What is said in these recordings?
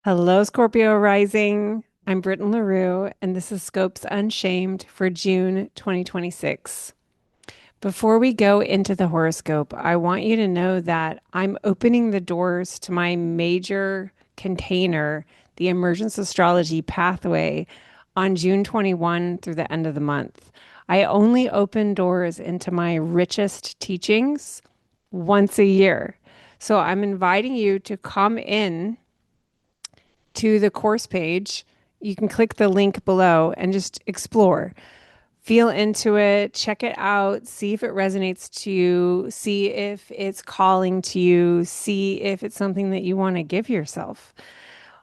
Hello, Scorpio rising. I'm Britten LaRue, and this is Scopes Unshamed for June 2026. Before we go into the horoscope, I want you to know that I'm opening the doors to my major container, the Emergence Astrology Pathway, on June 21 through the end of the month. I only open doors into my richest teachings once a year. So I'm inviting you to come in to the course page. You can click the link below and just explore. Feel into it, check it out, see if it resonates to you, see if it's calling to you, see if it's something that you want to give yourself.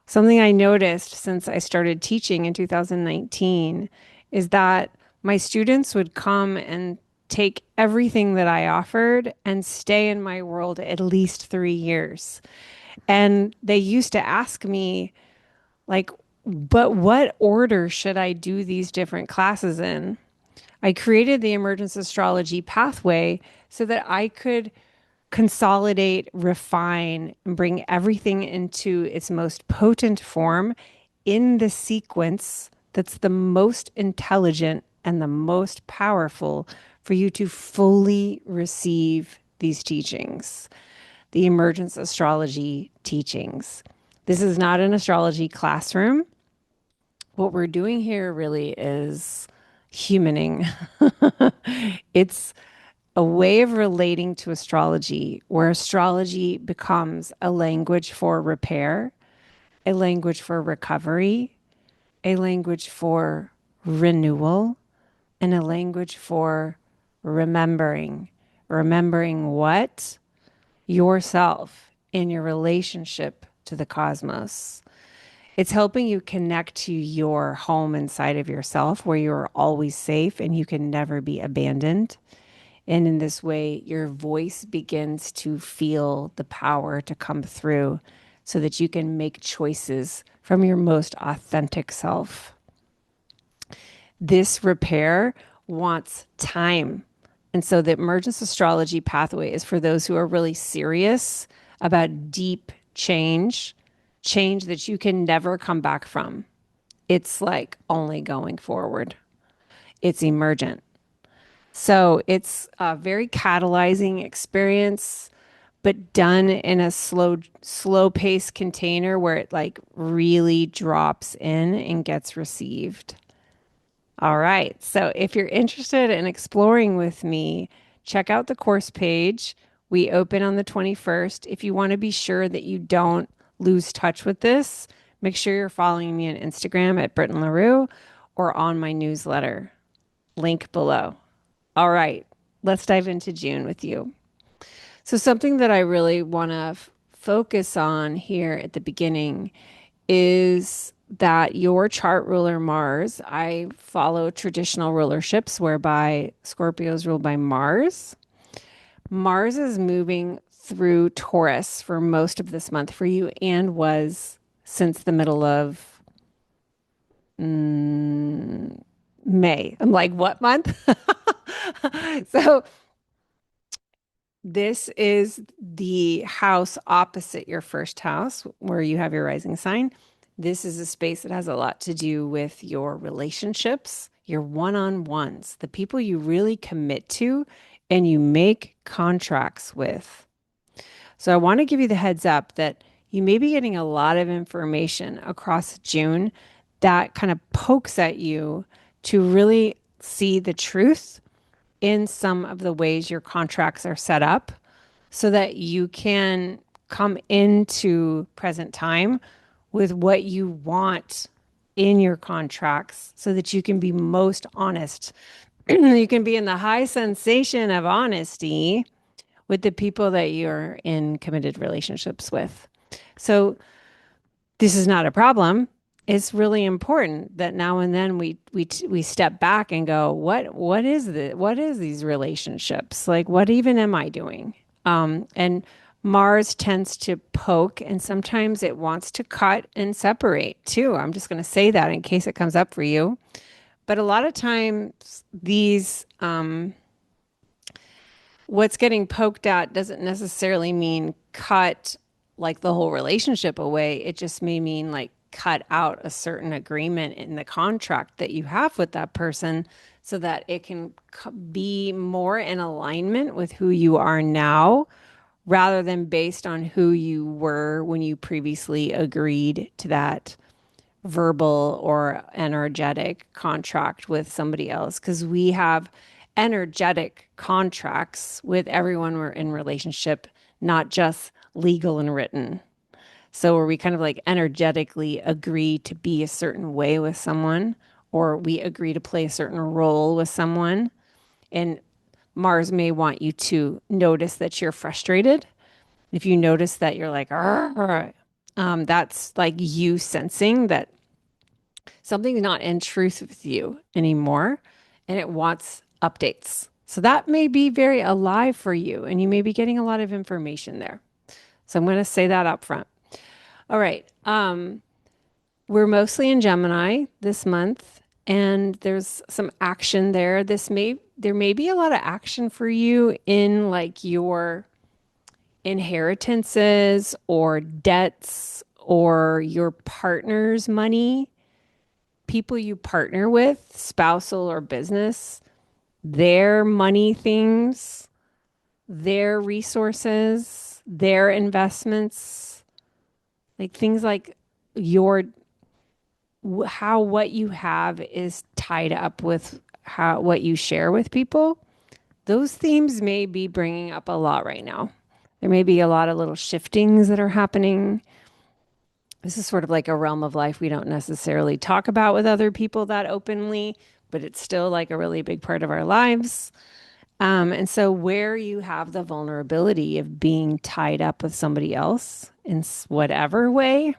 Something I noticed since I started teaching in 2019 is that my students would come and take everything that I offered and stay in my world at least 3 years. And they used to ask me, like, but what order should I do these different classes in? I created the Emergence Astrology Pathway so that I could consolidate, refine, and bring everything into its most potent form in the sequence that's the most intelligent and the most powerful for you to fully receive these teachings, the Emergence Astrology teachings. This is not an astrology classroom. What we're doing here really is humaning. It's a way of relating to astrology where astrology becomes a language for repair, a language for recovery, a language for renewal, and a language for remembering. Remembering what? Yourself in your relationship to the cosmos. It's helping you connect to your home inside of yourself where you're always safe and you can never be abandoned. And in this way, your voice begins to feel the power to come through so that you can make choices from your most authentic self. This repair wants time. And so the Emergence Astrology Pathway is for those who are really serious about deep change, change that you can never come back from. It's like only going forward. It's emergent. So it's a very catalyzing experience, but done in a slow pace container where it like really drops in and gets received. All right. So if you're interested in exploring with me, check out the course page. We open on the 21st. If you want to be sure that you don't lose touch with this, make sure you're following me on Instagram at Britten LaRue or on my newsletter. Link below. All right. Let's dive into June with you. So, something that I really want to focus on here at the beginning is that your chart ruler Mars, I follow traditional rulerships whereby Scorpio is ruled by Mars. Mars is moving through Taurus for most of this month for you and was since the middle of May. I'm like, what month? So, this is the house opposite your first house where you have your rising sign. This is a space that has a lot to do with your relationships, your one-on-ones, the people you really commit to and you make contracts with. So I want to give you the heads up that you may be getting a lot of information across June that kind of pokes at you to really see the truth in some of the ways your contracts are set up so that you can come into present time with what you want in your contracts so that you can be most honest. You can be in the high sensation of honesty with the people that you're in committed relationships with. So this is not a problem. It's really important that now and then we step back and go, what is the what is these relationships? Like, what even am I doing? And Mars tends to poke, and sometimes it wants to cut and separate too. I'm just going to say that in case it comes up for you. But a lot of times, these what's getting poked at doesn't necessarily mean cut like the whole relationship away. It just may mean like cut out a certain agreement in the contract that you have with that person so that it can be more in alignment with who you are now rather than based on who you were when you previously agreed to that verbal or energetic contract with somebody else. Because we have energetic contracts with everyone we're in relationship, not just legal and written. So where we kind of like energetically agree to be a certain way with someone, or we agree to play a certain role with someone. And Mars may want you to notice that you're frustrated. If you notice that you're like, "Arr," that's like you sensing that something's not in truth with you anymore and it wants updates. So that may be very alive for you and you may be getting a lot of information there. So I'm going to say that up front. All right. We're mostly in Gemini this month and there's some action there. There may be a lot of action for you in like your inheritances or debts or your partner's money, people you partner with, spousal or business, their money things, their resources, their investments, like things like your how what you have is tied up with how what you share with people. Those themes may be bringing up a lot right now. There may be a lot of little shiftings that are happening. This is sort of like a realm of life we don't necessarily talk about with other people that openly, but it's still like a really big part of our lives. And so, where you have the vulnerability of being tied up with somebody else in whatever way,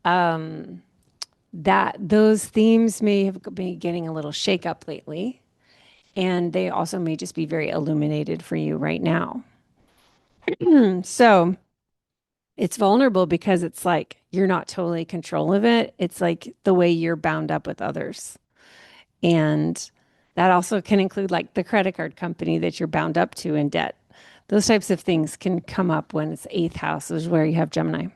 that those themes may have been getting a little shake up lately. And they also may just be very illuminated for you right now. So, it's vulnerable because it's like you're not totally in control of it. It's like the way you're bound up with others. And that also can include like the credit card company that you're bound up to in debt. Those types of things can come up when it's eighth house, is where you have Gemini.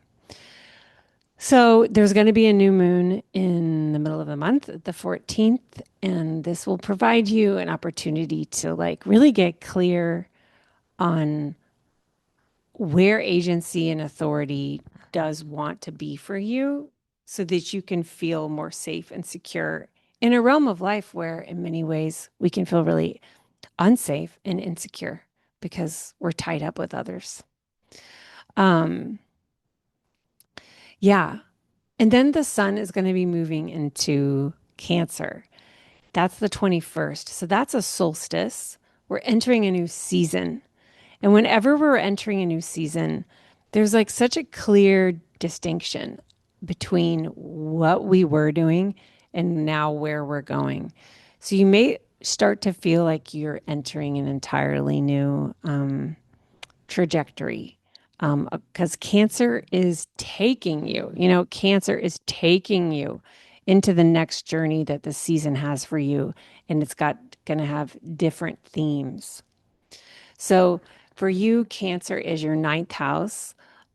So there's going to be a new moon in the middle of the month, the 14th, and this will provide you an opportunity to like really get clear on where agency and authority does want to be for you so that you can feel more safe and secure in a realm of life where, in many ways, we can feel really unsafe and insecure because we're tied up with others. Um, yeah. And then the sun is going to be moving into Cancer. That's the 21st. So that's a solstice. We're entering a new season. And whenever we're entering a new season, there's like such a clear distinction between what we were doing and now where we're going. So you may start to feel like you're entering an entirely new trajectory because Cancer is taking you, Cancer is taking you into the next journey that the season has for you. And it's going to have different themes. So for you, Cancer is your ninth house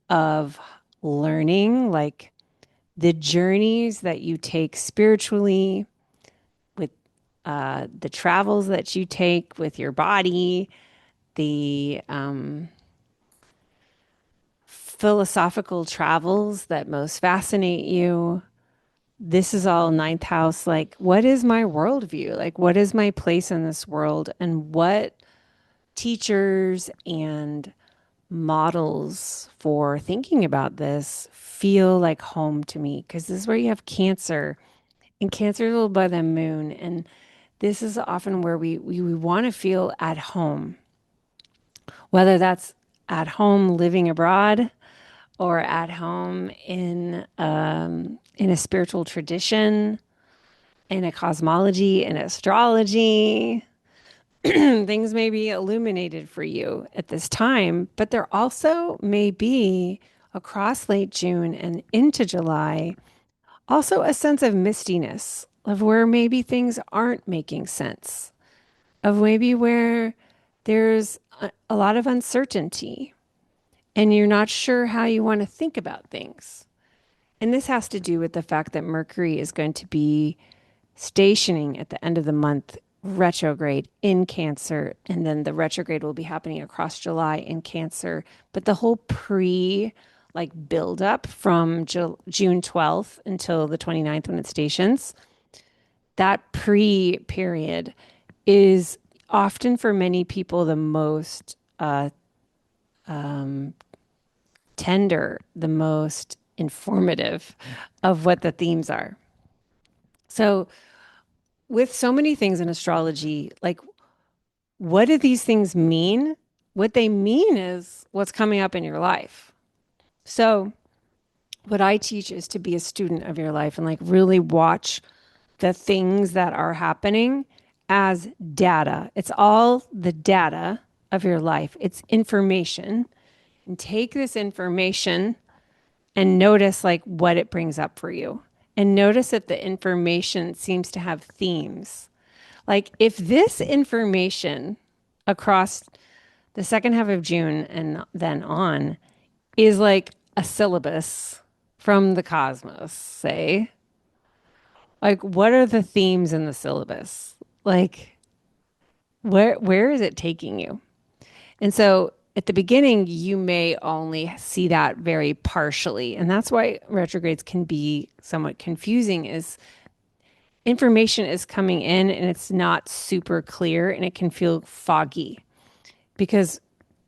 of learning, like the journeys that you take spiritually, with the travels that you take with your body, the philosophical travels that most fascinate you. This is all ninth house. Like, what is my worldview? Like, what is my place in this world? And what teachers and models for thinking about this feel like home to me? Because this is where you have Cancer, and Cancer is ruled by the moon. And this is often where we want to feel at home, whether that's at home living abroad or at home in a spiritual tradition, in a cosmology, in astrology. Things may be illuminated for you at this time, but there also may be across late June and into July also a sense of mistiness, of where maybe things aren't making sense, of maybe where there's a lot of uncertainty. and you're not sure how you want to think about things. And this has to do with the fact that Mercury is going to be stationing at the end of the month retrograde in Cancer, and then the retrograde will be happening across July in Cancer. But the whole build up from June 12th until the 29th when it stations, that pre period is often for many people the most tender, the most informative of what the themes are. So, with so many things in astrology, like what do these things mean? What they mean is what's coming up in your life. So, what I teach is to be a student of your life and like really watch the things that are happening as data. It's all the data of your life, it's information. And take this information and notice like what it brings up for you. And notice that the information seems to have themes. Like if this information across the second half of June and then on is like a syllabus from the cosmos, say, like what are the themes in the syllabus? Like where is it taking you? And so at the beginning, you may only see that very partially. And that's why retrogrades can be somewhat confusing is information is coming in and it's not super clear and it can feel foggy because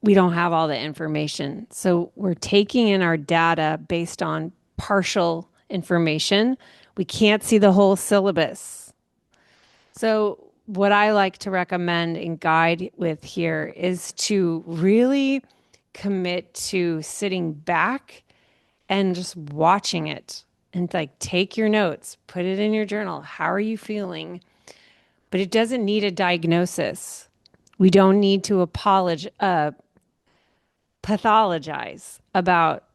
we don't have all the information. So we're taking in our data based on partial information. We can't see the whole syllabus. So what I like to recommend and guide with here is to really commit to sitting back and just watching it and like take your notes, put it in your journal. How are you feeling? But it doesn't need a diagnosis. We don't need to pathologize about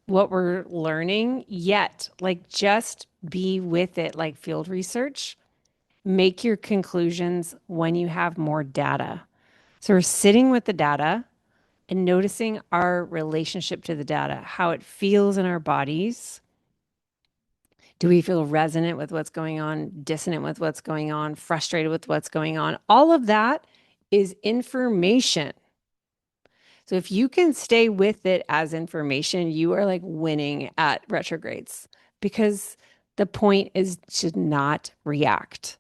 what we're learning yet. Like just be with it, like field research. Make your conclusions when you have more data. So we're sitting with the data and noticing our relationship to the data, how it feels in our bodies. Do we feel resonant with what's going on, dissonant with what's going on, frustrated with what's going on? All of that is information. So if you can stay with it as information, you are like winning at retrogrades because the point is to not react,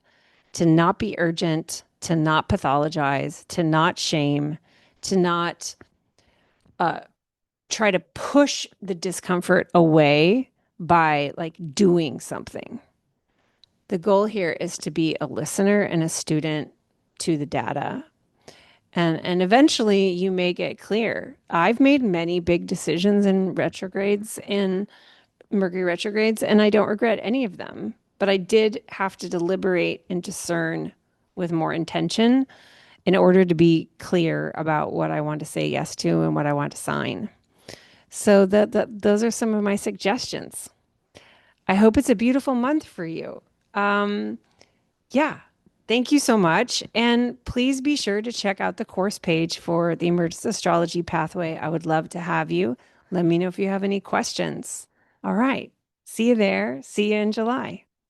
to not be urgent, to not pathologize, to not shame, to not try to push the discomfort away by like doing something. The goal here is to be a listener and a student to the data. And eventually you may get clear. I've made many big decisions in retrogrades and Mercury retrogrades, and I don't regret any of them. But I did have to deliberate and discern with more intention in order to be clear about what I want to say yes to and what I want to sign. So those are some of my suggestions. I hope it's a beautiful month for you. Yeah. Thank you so much. And please be sure to check out the course page for the Emergence Astrology Pathway. I would love to have you. Let me know if you have any questions. All right. See you there. See you in July.